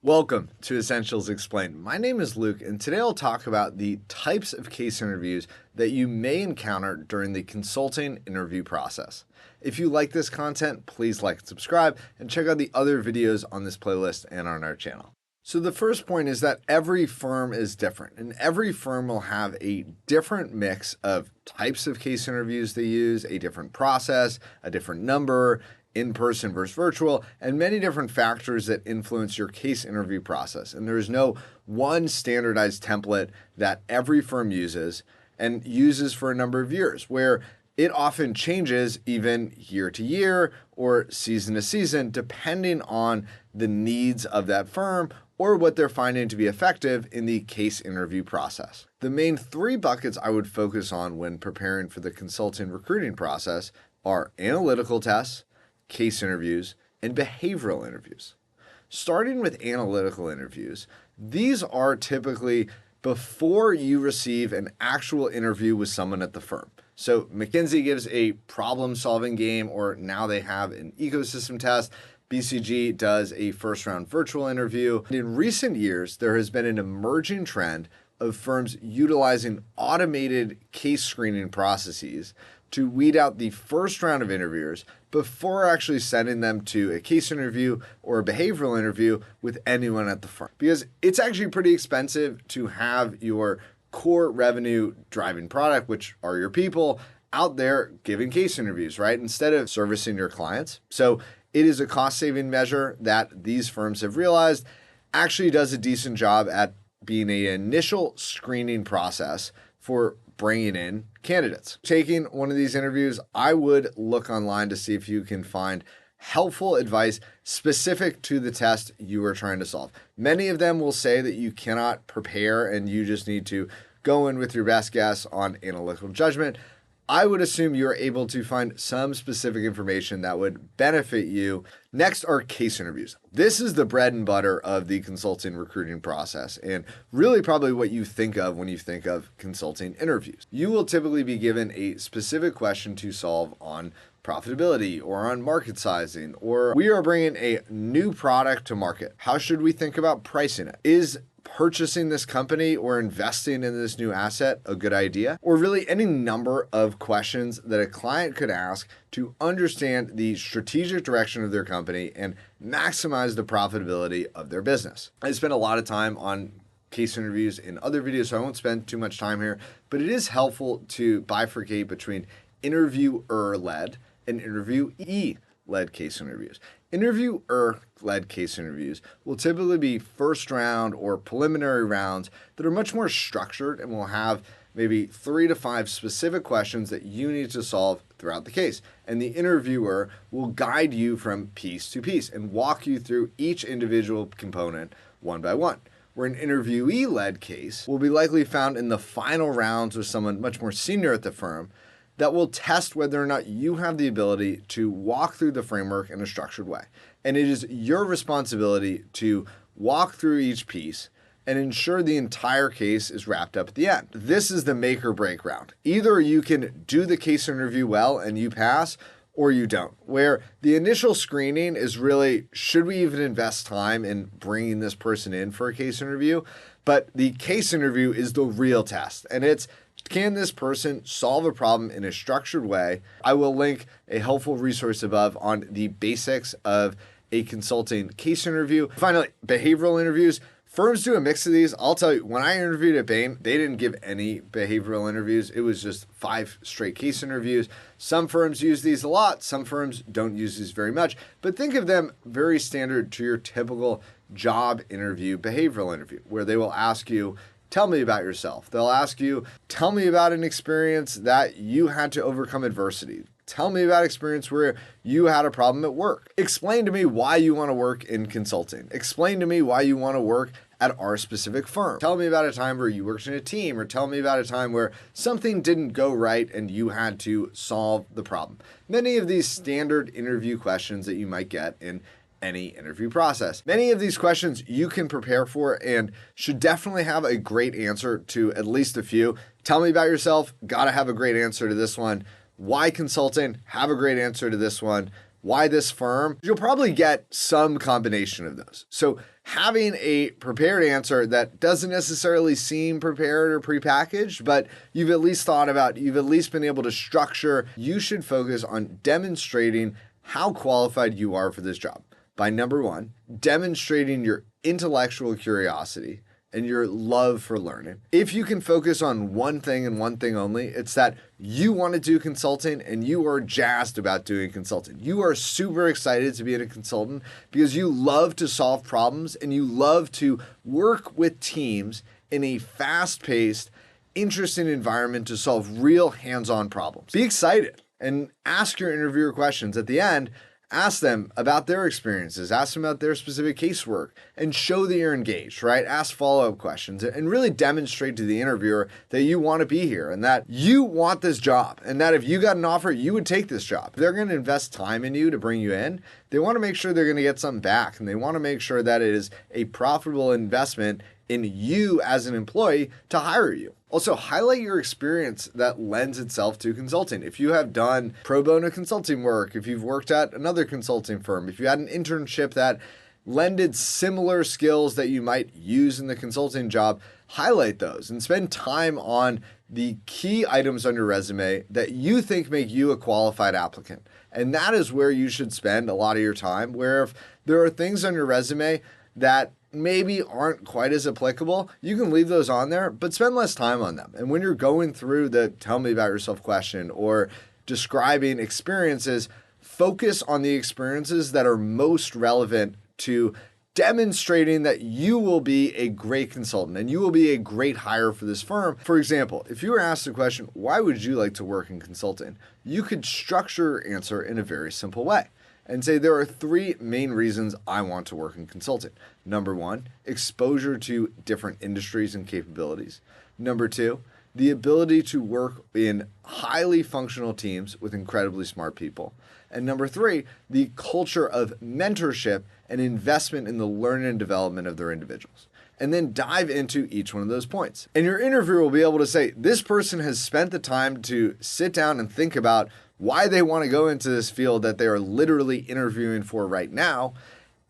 Welcome to Essentials Explained. My name is Luke, and today I'll talk about the types of case interviews that you may encounter during the consulting interview process. If you like this content, please like and subscribe, and check out the other videos on this playlist and on our channel. So the first point is that every firm is different, and every firm will have a different mix of types of case interviews they use, a different process, a different number, in-person versus virtual, and many different factors that influence your case interview process. And there is no one standardized template that every firm uses and uses for a number of years, where it often changes even year to year or season to season, depending on the needs of that firm or what they're finding to be effective in the case interview process. The main three buckets I would focus on when preparing for the consulting recruiting process are analytical tests, case interviews, and behavioral interviews. Starting with analytical interviews, these are typically before you receive an actual interview with someone at the firm. So McKinsey gives a problem-solving game, or now they have an ecosystem test. BCG does a first-round virtual interview. In recent years, there has been an emerging trend of firms utilizing automated case screening processes to weed out the first round of interviewers before actually sending them to a case interview or a behavioral interview with anyone at the firm. Because it's actually pretty expensive to have your core revenue driving product, which are your people, out there giving case interviews, right? Instead of servicing your clients. So it is a cost-saving measure that these firms have realized actually does a decent job at being an initial screening process for bringing in candidates. Taking one of these interviews, I would look online to see if you can find helpful advice specific to the test you are trying to solve. Many of them will say that you cannot prepare and you just need to go in with your best guess on analytical judgment. I would assume you're able to find some specific information that would benefit you. Next are case interviews. This is the bread and butter of the consulting recruiting process, and really probably what you think of when you think of consulting interviews. You will typically be given a specific question to solve on profitability or on market sizing, or we are bringing a new product to market. How should we think about pricing it? Is purchasing this company or investing in this new asset a good idea? Or really any number of questions that a client could ask to understand the strategic direction of their company and maximize the profitability of their business. I spent a lot of time on case interviews in other videos, so I won't spend too much time here, but it is helpful to bifurcate between interviewer-led and interviewee-led case interviews. Interviewer-led case interviews will typically be first round or preliminary rounds that are much more structured and will have maybe 3 to 5 specific questions that you need to solve throughout the case. And the interviewer will guide you from piece to piece and walk you through each individual component one by one. Where an interviewee-led case will be likely found in the final rounds with someone much more senior at the firm that will test whether or not you have the ability to walk through the framework in a structured way. And it is your responsibility to walk through each piece and ensure the entire case is wrapped up at the end. This is the make or break round. Either you can do the case interview well and you pass, or you don't. Where the initial screening is really, should we even invest time in bringing this person in for a case interview? But the case interview is the real test, and it's, can this person solve a problem in a structured way? I will link a helpful resource above on the basics of a consulting case interview. Finally, behavioral interviews. Firms do a mix of these. I'll tell you, when I interviewed at Bain, they didn't give any behavioral interviews. It was just 5 straight case interviews. Some firms use these a lot. Some firms don't use these very much. But think of them very standard to your typical job interview, behavioral interview, where they will ask you, tell me about yourself. They'll ask you, tell me about an experience that you had to overcome adversity. Tell me about experience where you had a problem at work. Explain to me why you want to work in consulting. Explain to me why you want to work at our specific firm. Tell me about a time where you worked in a team, or tell me about a time where something didn't go right and you had to solve the problem. Many of these standard interview questions that you might get in any interview process. Many of these questions you can prepare for and should definitely have a great answer to at least a few. Tell me about yourself, gotta have a great answer to this one. Why consulting? Have a great answer to this one. why this firm, you'll probably get some combination of those. So having a prepared answer that doesn't necessarily seem prepared or prepackaged, but you've at least thought about, you've at least been able to structure, you should focus on demonstrating how qualified you are for this job by number one, demonstrating your intellectual curiosity and your love for learning. If you can focus on one thing and one thing only, it's that you want to do consulting and you are jazzed about doing consulting. You are super excited to be a consultant because you love to solve problems and you love to work with teams in a fast-paced, interesting environment to solve real hands-on problems. Be excited and ask your interviewer questions. At the end, ask them about their experiences, ask them about their specific casework, and show that you're engaged, right? Ask follow-up questions and really demonstrate to the interviewer that you want to be here and that you want this job and that if you got an offer, you would take this job. If they're going to invest time in you to bring you in, they want to make sure they're going to get something back and they want to make sure that it is a profitable investment in you as an employee to hire you. Also, highlight your experience that lends itself to consulting. If you have done pro bono consulting work, if you've worked at another consulting firm, if you had an internship that lended similar skills that you might use in the consulting job, highlight those and spend time on the key items on your resume that you think make you a qualified applicant. And that is where you should spend a lot of your time, where if there are things on your resume that maybe aren't quite as applicable, you can leave those on there, but spend less time on them. And when you're going through the tell me about yourself question or describing experiences, focus on the experiences that are most relevant to demonstrating that you will be a great consultant and you will be a great hire for this firm. For example, if you were asked the question, why would you like to work in consulting? You could structure your answer in a very simple way and say there are three main reasons I want to work in consulting. Number one, exposure to different industries and capabilities. Number two, the ability to work in highly functional teams with incredibly smart people. And number three, the culture of mentorship and investment in the learning and development of their individuals. And then dive into each one of those points. And your interviewer will be able to say, this person has spent the time to sit down and think about why they want to go into this field that they are literally interviewing for right now,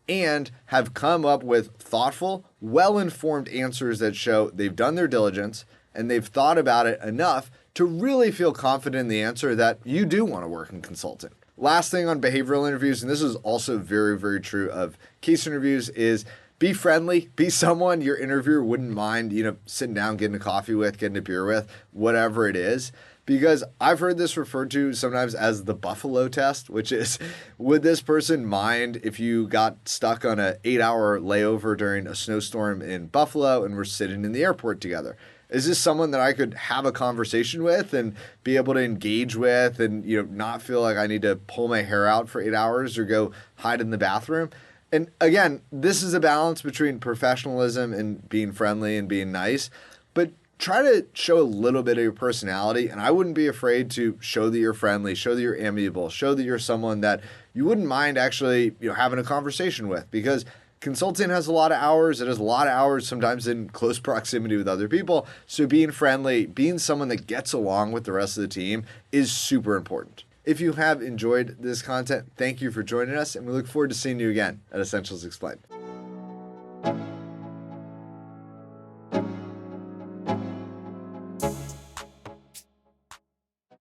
and have come up with thoughtful, well-informed answers that show they've done their diligence and they've thought about it enough to really feel confident in the answer that you do want to work in consulting. Last thing on behavioral interviews, and this is also very, very true of case interviews, is be friendly, be someone your interviewer wouldn't mind, sitting down, getting a coffee with, getting a beer with, whatever it is. Because I've heard this referred to sometimes as the Buffalo test, which is, would this person mind if you got stuck on an 8-hour layover during a snowstorm in Buffalo and we're sitting in the airport together? Is this someone that I could have a conversation with and be able to engage with and not feel like I need to pull my hair out for 8 hours or go hide in the bathroom? And again, this is a balance between professionalism and being friendly and being nice, but try to show a little bit of your personality, and I wouldn't be afraid to show that you're friendly, show that you're amiable, show that you're someone that you wouldn't mind actually having a conversation with, because consulting has a lot of hours. It has a lot of hours sometimes in close proximity with other people. So being friendly, being someone that gets along with the rest of the team is super important. If you have enjoyed this content, thank you for joining us, and we look forward to seeing you again at Essentials Explained.